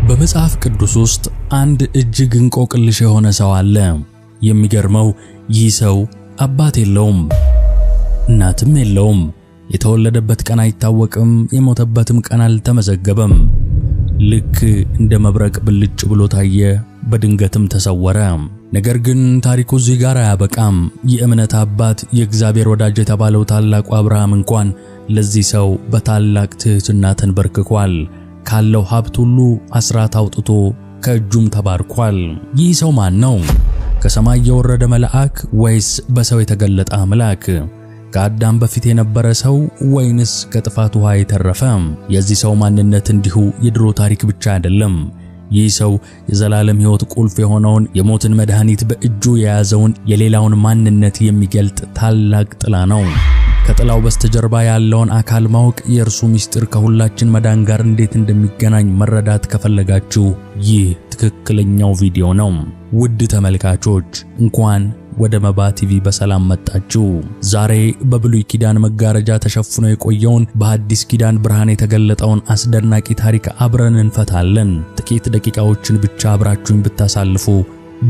በመጽሐፍ ቅዱስ ውስጥ አንድ እጅግ እንቆቅልሽ የሆነ ሰው አለ። የሚገርመው ይህ ሰው አባት የለውም፣ እናትም የለውም። የተወለደበት ቀን አይታወቅም፣ የሞተበትም ቀን አልተመዘገበም። ልክ እንደ መብረቅ ብልጭ ብሎ ታየ፣ በድንገትም ተሰወረ። ነገር ግን ታሪኩ እዚህ ጋር አያበቃም። የእምነት አባት የእግዚአብሔር ወዳጅ የተባለው ታላቁ አብርሃም እንኳን ለዚህ ሰው በታላቅ ትሕትና ተንበርክኳል። ካለው ሀብት ሁሉ አስራት አውጥቶ ከእጁም ተባርኳል። ይህ ሰው ማን ነው? ከሰማይ የወረደ መልአክ ወይስ በሰው የተገለጠ አምላክ? ከአዳም በፊት የነበረ ሰው ወይንስ ከጥፋት ውሃ የተረፈ? የዚህ ሰው ማንነት እንዲሁ የድሮ ታሪክ ብቻ አይደለም። ይህ ሰው የዘላለም ሕይወት ቁልፍ የሆነውን የሞትን መድኃኒት በእጁ የያዘውን የሌላውን ማንነት የሚገልጥ ታላቅ ጥላ ነው። ከጥላው በስተጀርባ ያለውን አካል ማወቅ የእርሱ ምስጢር ከሁላችን መዳን ጋር እንዴት እንደሚገናኝ መረዳት ከፈለጋችሁ ይህ ትክክለኛው ቪዲዮ ነው። ውድ ተመልካቾች እንኳን ወደ መባ ቲቪ በሰላም መጣችሁ። ዛሬ በብሉይ ኪዳን መጋረጃ ተሸፍኖ የቆየውን በአዲስ ኪዳን ብርሃን የተገለጠውን አስደናቂ ታሪክ አብረን እንፈታለን። ጥቂት ደቂቃዎችን ብቻ አብራችሁን ብታሳልፉ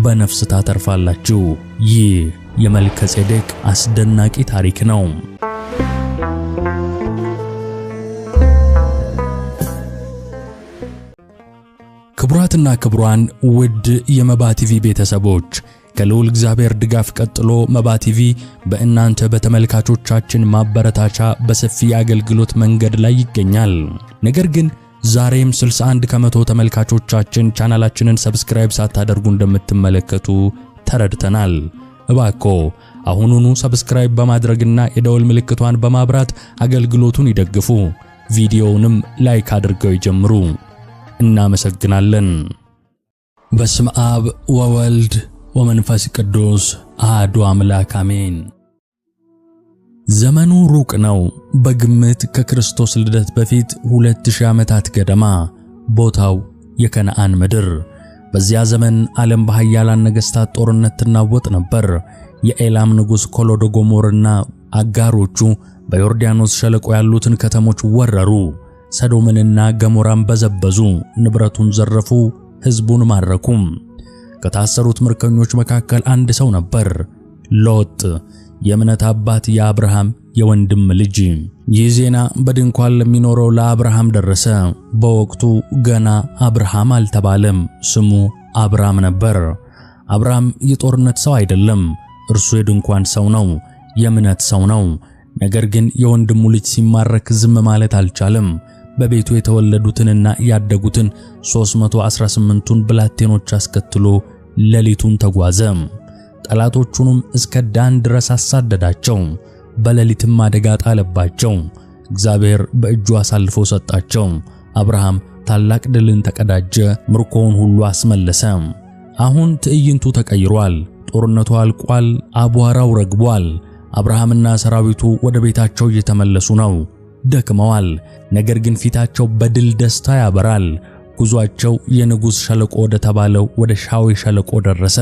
በነፍስ ታተርፋላችሁ። ይህ የመልከ ጼዴቅ አስደናቂ ታሪክ ነው። ክቡራትና ክቡራን ውድ የመባ ቲቪ ቤተሰቦች ከልዑል እግዚአብሔር ድጋፍ ቀጥሎ መባ ቲቪ በእናንተ በተመልካቾቻችን ማበረታቻ በሰፊ አገልግሎት መንገድ ላይ ይገኛል። ነገር ግን ዛሬም 61 ከመቶ ተመልካቾቻችን ቻናላችንን ሰብስክራይብ ሳታደርጉ እንደምትመለከቱ ተረድተናል። እባክዎ አሁኑኑ ሰብስክራይብ በማድረግና የደወል ምልክቷን በማብራት አገልግሎቱን ይደግፉ። ቪዲዮውንም ላይክ አድርገው ይጀምሩ። እናመሰግናለን። በስመ አብ ወወልድ ወመንፈስ ቅዱስ አሐዱ አምላክ አሜን። ዘመኑ ሩቅ ነው። በግምት ከክርስቶስ ልደት በፊት 2000 ዓመታት ገደማ። ቦታው የከነዓን ምድር። በዚያ ዘመን ዓለም በኃያላን ነገሥታት ጦርነት ትናወጥ ነበር። የኤላም ንጉሥ ኮሎዶጎሞርና አጋሮቹ በዮርዳኖስ ሸለቆ ያሉትን ከተሞች ወረሩ። ሰዶምንና ገሞራን በዘበዙ፣ ንብረቱን ዘረፉ፣ ሕዝቡን ማረኩም። ከታሰሩት ምርኮኞች መካከል አንድ ሰው ነበር፣ ሎጥ፣ የእምነት አባት የአብርሃም የወንድም ልጅ። ይህ ዜና በድንኳን ለሚኖረው ለአብርሃም ደረሰ። በወቅቱ ገና አብርሃም አልተባለም፣ ስሙ አብራም ነበር። አብራም የጦርነት ሰው አይደለም፣ እርሱ የድንኳን ሰው ነው፣ የእምነት ሰው ነው። ነገር ግን የወንድሙ ልጅ ሲማረክ ዝም ማለት አልቻለም። በቤቱ የተወለዱትንና ያደጉትን 318ቱን ብላቴኖች አስከትሎ ሌሊቱን ተጓዘ። ጠላቶቹንም እስከ ዳን ድረስ አሳደዳቸው። በሌሊትም አደጋ ጣለባቸው። እግዚአብሔር በእጁ አሳልፎ ሰጣቸው። አብርሃም ታላቅ ድልን ተቀዳጀ፣ ምርኮውን ሁሉ አስመለሰ። አሁን ትዕይንቱ ተቀይሯል። ጦርነቱ አልቋል፣ አቧራው ረግቧል። አብርሃምና ሰራዊቱ ወደ ቤታቸው እየተመለሱ ነው። ደክመዋል፣ ነገር ግን ፊታቸው በድል ደስታ ያበራል። ጉዟቸው የንጉሥ ሸለቆ ወደ ተባለው ወደ ሻዊ ሸለቆ ደረሰ።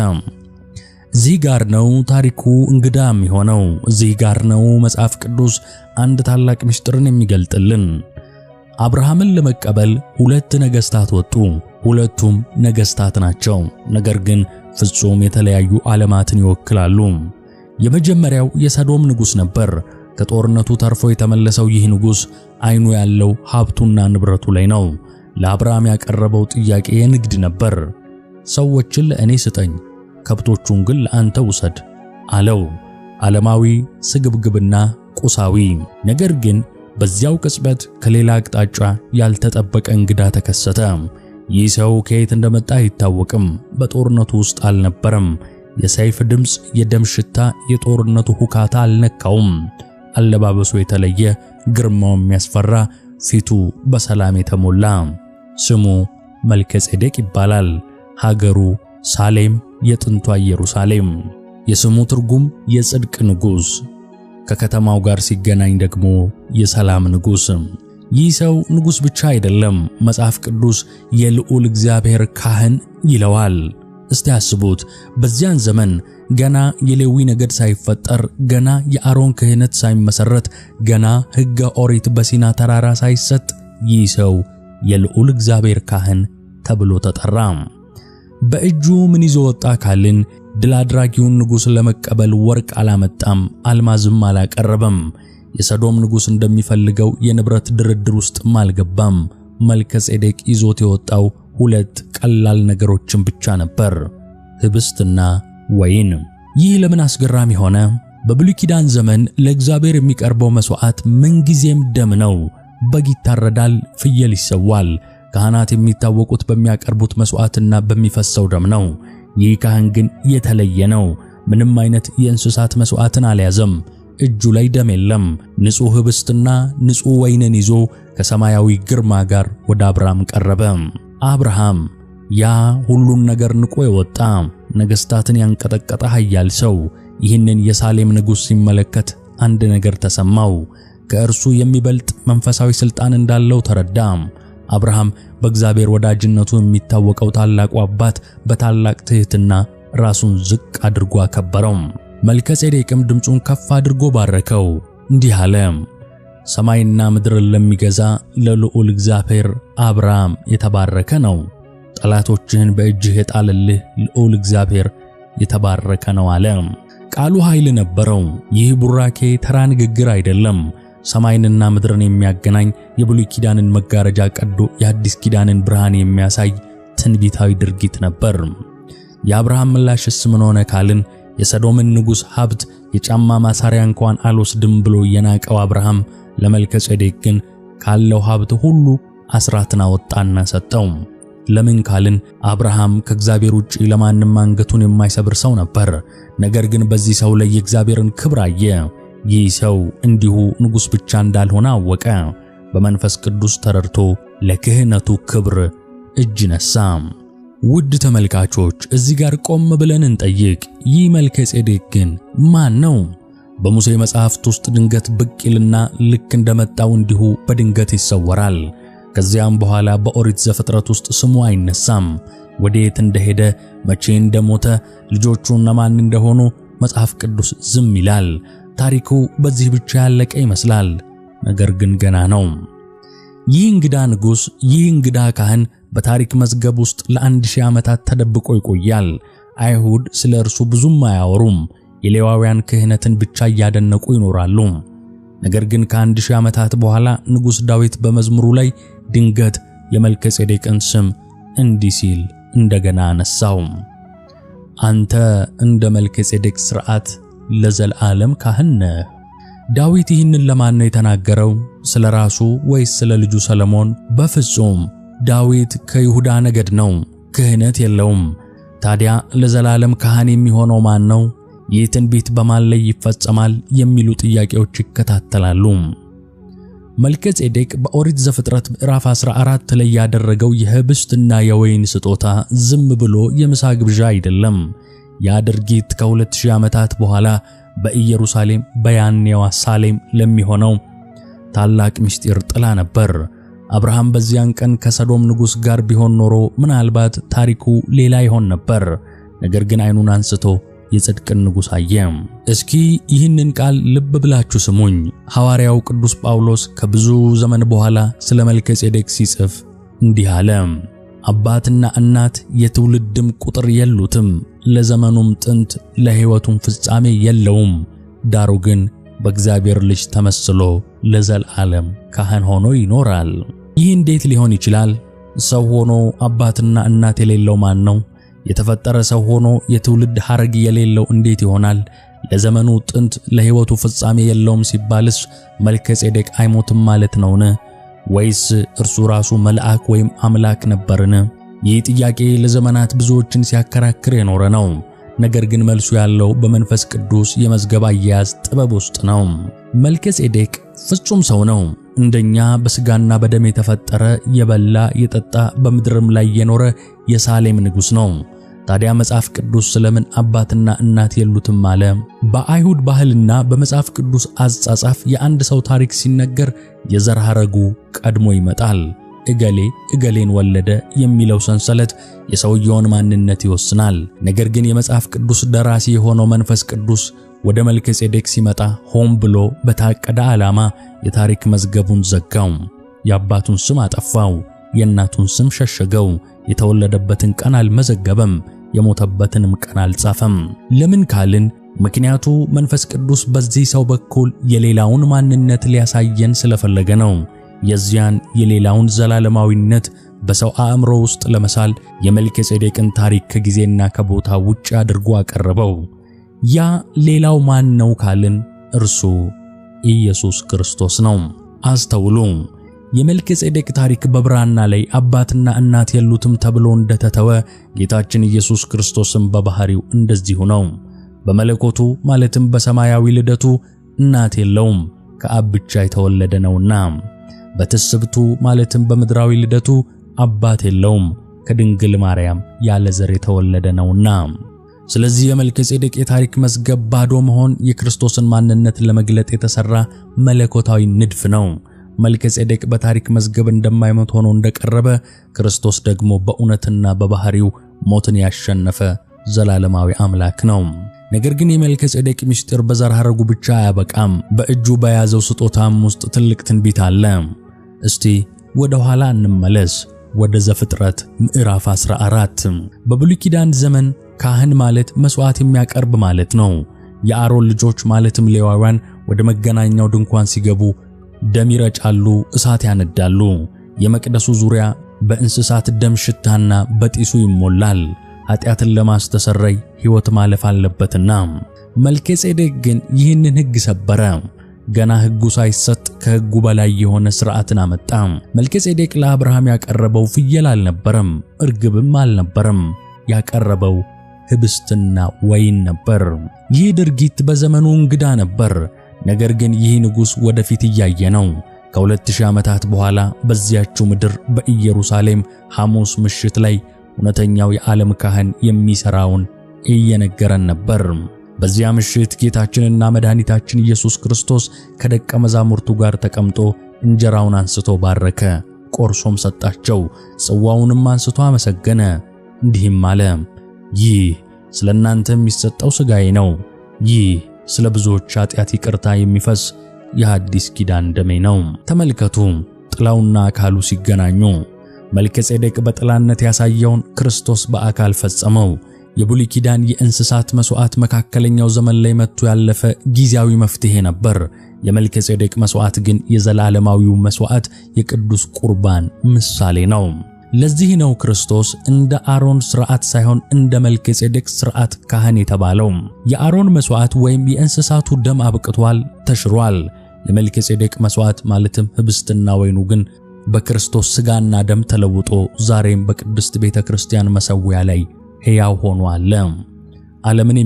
እዚህ ጋር ነው ታሪኩ እንግዳ የሚሆነው። እዚህ ጋር ነው መጽሐፍ ቅዱስ አንድ ታላቅ ምስጢርን የሚገልጥልን። አብርሃምን ለመቀበል 2 ነገሥታት ወጡ። ሁለቱም ነገሥታት ናቸው፣ ነገር ግን ፍጹም የተለያዩ ዓለማትን ይወክላሉ። የመጀመሪያው የሰዶም ንጉሥ ነበር። ከጦርነቱ ተርፎ የተመለሰው ይህ ንጉሥ ዓይኑ ያለው ሀብቱና ንብረቱ ላይ ነው። ለአብርሃም ያቀረበው ጥያቄ የንግድ ነበር። ሰዎችን ለእኔ ስጠኝ፣ ከብቶቹን ግን ለአንተ ውሰድ አለው። ዓለማዊ፣ ስግብግብና ቁሳዊ። ነገር ግን በዚያው ቅጽበት ከሌላ አቅጣጫ ያልተጠበቀ እንግዳ ተከሰተ። ይህ ሰው ከየት እንደመጣ አይታወቅም። በጦርነቱ ውስጥ አልነበረም። የሰይፍ ድምፅ፣ የደም ሽታ፣ የጦርነቱ ሁካታ አልነካውም። አለባበሱ የተለየ፣ ግርማው የሚያስፈራ፣ ፊቱ በሰላም የተሞላ። ስሙ መልከ ጼዴቅ ይባላል። ሀገሩ ሳሌም፣ የጥንቷ ኢየሩሳሌም። የስሙ ትርጉም የጽድቅ ንጉሥ፣ ከከተማው ጋር ሲገናኝ ደግሞ የሰላም ንጉሥ። ይህ ሰው ንጉሥ ብቻ አይደለም፣ መጽሐፍ ቅዱስ የልዑል እግዚአብሔር ካህን ይለዋል። እስቲ አስቡት፣ በዚያን ዘመን ገና የሌዊ ነገድ ሳይፈጠር፣ ገና የአሮን ክህነት ሳይመሰረት፣ ገና ሕገ ኦሪት በሲና ተራራ ሳይሰጥ ይህ ሰው የልዑል እግዚአብሔር ካህን ተብሎ ተጠራ። በእጁ ምን ይዞ ወጣ ካልን ድል አድራጊውን ንጉሥ ለመቀበል ወርቅ አላመጣም፣ አልማዝም አላቀረበም። የሰዶም ንጉሥ እንደሚፈልገው የንብረት ድርድር ውስጥም አልገባም። መልከጼዴቅ ይዞት የወጣው ሁለት ቀላል ነገሮችን ብቻ ነበር፣ ህብስትና ወይን። ይህ ለምን አስገራሚ ሆነ? በብሉይ ኪዳን ዘመን ለእግዚአብሔር የሚቀርበው መስዋዕት ምንጊዜም ደም ነው። በግ ይታረዳል፣ ፍየል ይሰዋል። ካህናት የሚታወቁት በሚያቀርቡት መስዋዕትና በሚፈሰው ደም ነው። ይህ ካህን ግን የተለየ ነው። ምንም አይነት የእንስሳት መስዋዕትን አልያዘም። እጁ ላይ ደም የለም። ንጹሕ ህብስትና ንጹሕ ወይንን ይዞ ከሰማያዊ ግርማ ጋር ወደ አብርሃም ቀረበ። አብርሃም ያ ሁሉን ነገር ንቆ የወጣ ነገሥታትን ያንቀጠቀጠ ኃያል ሰው ይህንን የሳሌም ንጉሥ ሲመለከት አንድ ነገር ተሰማው። ከእርሱ የሚበልጥ መንፈሳዊ ሥልጣን እንዳለው ተረዳ። አብርሃም በእግዚአብሔር ወዳጅነቱ የሚታወቀው ታላቁ አባት በታላቅ ትሕትና ራሱን ዝቅ አድርጎ አከበረው። መልከጼዴቅም ድምፁን ከፍ አድርጎ ባረከው፣ እንዲህ አለ። ሰማይና ምድርን ለሚገዛ ለልዑል እግዚአብሔር አብርሃም የተባረከ ነው። ጠላቶችህን በእጅህ የጣለልህ ልዑል እግዚአብሔር የተባረከ ነው አለ። ቃሉ ኃይል ነበረው። ይህ ቡራኬ ተራ ንግግር አይደለም። ሰማይንና ምድርን የሚያገናኝ የብሉይ ኪዳንን መጋረጃ ቀዶ የአዲስ ኪዳንን ብርሃን የሚያሳይ ትንቢታዊ ድርጊት ነበር። የአብርሃም ምላሽስ ምን ሆነ ካልን የሰዶምን ንጉሥ ሀብት የጫማ ማሳሪያ እንኳን አልወስድም ብሎ የናቀው አብርሃም ለመልከጼዴቅ ግን ካለው ሀብት ሁሉ አስራትን አወጣና ሰጠው። ለምን ካልን አብርሃም ከእግዚአብሔር ውጪ ለማንም አንገቱን የማይሰብር ሰው ነበር። ነገር ግን በዚህ ሰው ላይ የእግዚአብሔርን ክብር አየ። ይህ ሰው እንዲሁ ንጉሥ ብቻ እንዳልሆነ አወቀ። በመንፈስ ቅዱስ ተረድቶ ለክህነቱ ክብር እጅ ነሳ። ውድ ተመልካቾች እዚህ ጋር ቆም ብለን እንጠይቅ። ይህ መልከጼዴቅ ግን ማን ነው? በሙሴ መጽሐፍት ውስጥ ድንገት ብቅ ይልና ልክ እንደመጣው እንዲሁ በድንገት ይሰወራል። ከዚያም በኋላ በኦሪት ዘፍጥረት ውስጥ ስሙ አይነሳም። ወዴት እንደሄደ፣ መቼ እንደሞተ፣ ልጆቹ እነማን እንደሆኑ መጽሐፍ ቅዱስ ዝም ይላል። ታሪኩ በዚህ ብቻ ያለቀ ይመስላል። ነገር ግን ገና ነው። ይህ እንግዳ ንጉሥ፣ ይህ እንግዳ ካህን በታሪክ መዝገብ ውስጥ ለ1000 ዓመታት ተደብቆ ይቆያል። አይሁድ ስለ እርሱ ብዙም አያወሩም። የሌዋውያን ክህነትን ብቻ እያደነቁ ይኖራሉ። ነገር ግን ከ1000 ዓመታት በኋላ ንጉሥ ዳዊት በመዝሙሩ ላይ ድንገት የመልከጼዴቅን ስም እንዲህ ሲል እንደገና አነሳው። አንተ እንደ መልከጼዴቅ ሥርዓት ለዘላለም ካህን ነህ። ዳዊት ይህንን ለማን ነው የተናገረው? ስለ ራሱ ወይስ ስለ ልጁ ሰለሞን? በፍጹም ዳዊት ከይሁዳ ነገድ ነው፣ ክህነት የለውም። ታዲያ ለዘላለም ካህን የሚሆነው ማን ነው? ይህ ትንቢት በማን ላይ ይፈጸማል? የሚሉ ጥያቄዎች ይከታተላሉ። መልከጼዴቅ በኦሪት ዘፍጥረት ምዕራፍ 14 ላይ ያደረገው የህብስትና የወይን ስጦታ ዝም ብሎ የምሳ ግብዣ አይደለም። ያ ድርጊት ከ2000 ዓመታት በኋላ በኢየሩሳሌም በያኔዋ ሳሌም ለሚሆነው ታላቅ ምስጢር ጥላ ነበር። አብርሃም በዚያን ቀን ከሰዶም ንጉሥ ጋር ቢሆን ኖሮ ምናልባት ታሪኩ ሌላ ይሆን ነበር። ነገር ግን ዓይኑን አንስቶ የጽድቅን ንጉሥ አየ። እስኪ ይህንን ቃል ልብ ብላችሁ ስሙኝ። ሐዋርያው ቅዱስ ጳውሎስ ከብዙ ዘመን በኋላ ስለ መልከጼዴቅ ሲጽፍ እንዲህ አለ። አባትና እናት የትውልድም ቁጥር የሉትም፣ ለዘመኑም ጥንት ለሕይወቱም ፍጻሜ የለውም። ዳሩ ግን በእግዚአብሔር ልጅ ተመስሎ ለዘላለም ካህን ሆኖ ይኖራል። ይህ እንዴት ሊሆን ይችላል? ሰው ሆኖ አባትና እናት የሌለው ማን ነው? የተፈጠረ ሰው ሆኖ የትውልድ ሐረግ የሌለው እንዴት ይሆናል? ለዘመኑ ጥንት ለሕይወቱ ፍጻሜ የለውም ሲባልስ መልከጼዴቅ አይሞትም ማለት ነውን? ወይስ እርሱ ራሱ መልአክ ወይም አምላክ ነበርን? ይህ ጥያቄ ለዘመናት ብዙዎችን ሲያከራክር የኖረ ነው። ነገር ግን መልሱ ያለው በመንፈስ ቅዱስ የመዝገብ አያያዝ ጥበብ ውስጥ ነው። መልከጼዴቅ ፍጹም ሰው ነው። እንደኛ በስጋና በደም የተፈጠረ የበላ የጠጣ በምድርም ላይ የኖረ የሳሌም ንጉሥ ነው። ታዲያ መጽሐፍ ቅዱስ ስለምን አባትና እናት የሉትም አለ? በአይሁድ ባህልና በመጽሐፍ ቅዱስ አጻጻፍ የአንድ ሰው ታሪክ ሲነገር የዘር ሐረጉ ቀድሞ ይመጣል። እገሌ እገሌን ወለደ የሚለው ሰንሰለት የሰውየውን ማንነት ይወስናል። ነገር ግን የመጽሐፍ ቅዱስ ደራሲ የሆነው መንፈስ ቅዱስ ወደ መልከጼዴቅ ሲመጣ ሆን ብሎ በታቀደ ዓላማ የታሪክ መዝገቡን ዘጋው። የአባቱን ስም አጠፋው። የእናቱን ስም ሸሸገው። የተወለደበትን ቀን አልመዘገበም፣ የሞተበትንም ቀን አልጻፈም። ለምን ካልን ምክንያቱ መንፈስ ቅዱስ በዚህ ሰው በኩል የሌላውን ማንነት ሊያሳየን ስለፈለገ ነው። የዚያን የሌላውን ዘላለማዊነት በሰው አእምሮ ውስጥ ለመሳል የመልከጼዴቅን ታሪክ ከጊዜና ከቦታ ውጭ አድርጎ አቀረበው። ያ ሌላው ማን ነው ካልን እርሱ ኢየሱስ ክርስቶስ ነው። አስተውሉ። የመልከጼዴቅ ታሪክ በብራና ላይ አባትና እናት የሉትም ተብሎ እንደተተወ ጌታችን ኢየሱስ ክርስቶስም በባህሪው እንደዚሁ ነው። በመለኮቱ ማለትም በሰማያዊ ልደቱ እናት የለውም፣ ከአብ ብቻ የተወለደ ነውና። በትስብቱ ማለትም በምድራዊ ልደቱ አባት የለውም፣ ከድንግል ማርያም ያለ ዘር የተወለደ ነውና። ስለዚህ የመልከጼዴቅ የታሪክ መዝገብ ባዶ መሆን የክርስቶስን ማንነት ለመግለጥ የተሰራ መለኮታዊ ንድፍ ነው። መልከጼዴቅ በታሪክ መዝገብ እንደማይሞት ሆኖ እንደቀረበ ክርስቶስ ደግሞ በእውነትና በባህሪው ሞትን ያሸነፈ ዘላለማዊ አምላክ ነው። ነገር ግን የመልከጼዴቅ ምስጢር በዘር ሐረጉ ብቻ አያበቃም። በእጁ በያዘው ስጦታም ውስጥ ትልቅ ትንቢት አለ። እስቲ ወደ ኋላ እንመለስ፣ ወደ ዘፍጥረት ምዕራፍ 14። በብሉይ ኪዳን ዘመን ካህን ማለት መስዋዕት የሚያቀርብ ማለት ነው። የአሮን ልጆች ማለትም ሌዋውያን ወደ መገናኛው ድንኳን ሲገቡ ደም ይረጫሉ፣ እሳት ያነዳሉ። የመቅደሱ ዙሪያ በእንስሳት ደም ሽታና በጢሱ ይሞላል። ኃጢአትን ለማስተሰረይ ሕይወት ማለፍ አለበትና። መልከጼዴቅ ግን ይህንን ሕግ ሰበረ። ገና ሕጉ ሳይሰጥ ከሕጉ በላይ የሆነ ሥርዓትን አመጣ። መልከጼዴቅ ለአብርሃም ያቀረበው ፍየል አልነበረም፣ እርግብም አልነበረም። ያቀረበው ህብስትና ወይን ነበር። ይህ ድርጊት በዘመኑ እንግዳ ነበር። ነገር ግን ይህ ንጉሥ ወደፊት እያየ ነው። ከ2000 ዓመታት በኋላ በዚያችው ምድር በኢየሩሳሌም ሐሙስ ምሽት ላይ እውነተኛው የዓለም ካህን የሚሰራውን እየነገረን ነበር። በዚያ ምሽት ጌታችንና መድኃኒታችን ኢየሱስ ክርስቶስ ከደቀ መዛሙርቱ ጋር ተቀምጦ እንጀራውን አንስቶ ባረከ፣ ቆርሶም ሰጣቸው። ጽዋውንም አንስቶ አመሰገነ፣ እንዲህም አለ፣ ይህ ስለ እናንተ የሚሰጠው ሥጋዬ ነው። ይህ ስለ ብዙዎች ኃጢአት ይቅርታ የሚፈስ የሐዲስ ኪዳን ደሜ ነው። ተመልከቱ፣ ጥላውና አካሉ ሲገናኙ መልከጼዴቅ በጥላነት ያሳየውን ክርስቶስ በአካል ፈጸመው። የብሉይ ኪዳን የእንስሳት መስዋዕት መካከለኛው ዘመን ላይ መጥቶ ያለፈ ጊዜያዊ መፍትሄ ነበር። የመልከጼዴቅ መስዋዕት ግን የዘላለማዊው መስዋዕት የቅዱስ ቁርባን ምሳሌ ነው። ለዚህ ነው ክርስቶስ እንደ አሮን ሥርዓት ሳይሆን እንደ መልከጼዴቅ ሥርዓት ካህን የተባለው። የአሮን መስዋዕት ወይም የእንስሳቱ ደም አብቅቷል፣ ተሽሯል። የመልከጼዴቅ መስዋዕት ማለትም ህብስትና ወይኑ ግን በክርስቶስ ሥጋና ደም ተለውጦ ዛሬም በቅድስት ቤተክርስቲያን መሠዊያ ላይ ሕያው ሆኖ አለ። ዓለምን